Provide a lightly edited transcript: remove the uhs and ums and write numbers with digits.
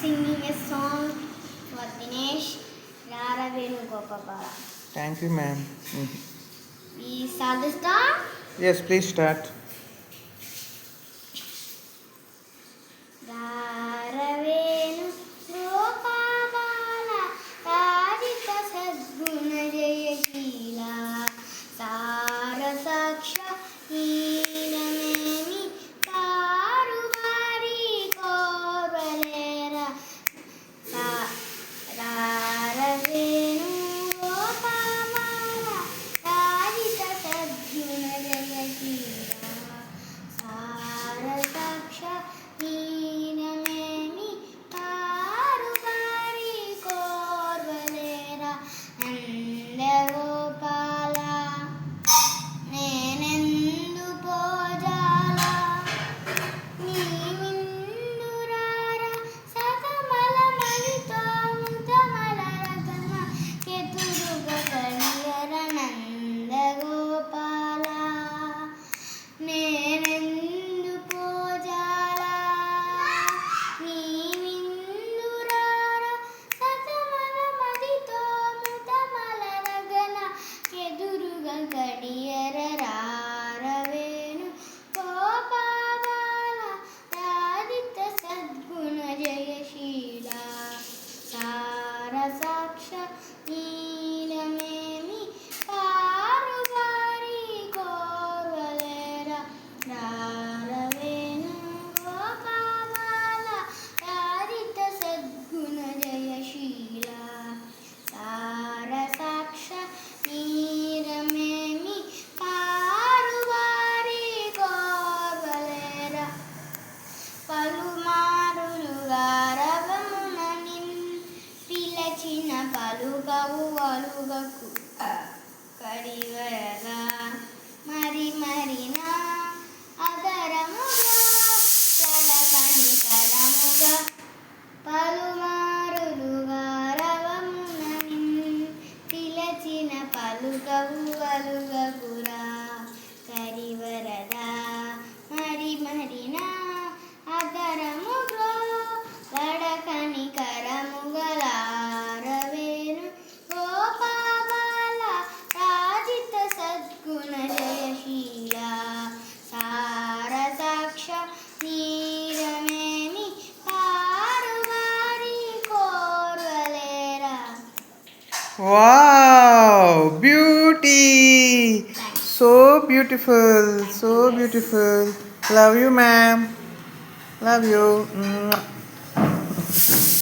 singing a song for Dinesh Rara Venugopala. Thank you, ma'am. We start the start. Yes, please start. Raravenu Gopala Radhika Sadguna Jaya Sheela Sara Saksha Neelamemi Karuvari Korvalera Raravenu Gopala Radhika Sadguna Jaya Sheela Sara Saksha నీనమేమి కారువారి కోర్వలేరా Nandagopala నేనెందు పోజాలా నీ విందురారా సకమల మలితో ముతమల రకమ కెతురుగ కడియర నందగోపాల నేనెందు పోజాలా నీ విందురారా సకమల మదితో ముతమల రగన కెదురుగ గడియర రారవేణు గోపాల రాధిత సద్గుణ జయశీల సార సాక్ష నీలమేమి కారువారి కోర్వలేర రారవేణు గోపాల రాధిత సద్గుణ జయశీల సార సాక్ష నీరమేమి కారువారి కోర్వలేర పలుమారులుగా రవమున పిలచిన పలుకవు అలుగకు కడివరగా మరి మరినా అదరముగా కనికరముగా పలుమారులుగా రవమున పిలచిన పలుకవు అలుగకురా కరివరదా మరి మరినా అదరముగా గడకని కరముగలారవేను గోపాల రాజిత సద్గుణ జయశీల సార సాక్ష నీరమేమి కారువారి కోర్వలేరా. Wow, beauty! So beautiful, so beautiful. Love you, ma'am. Love you.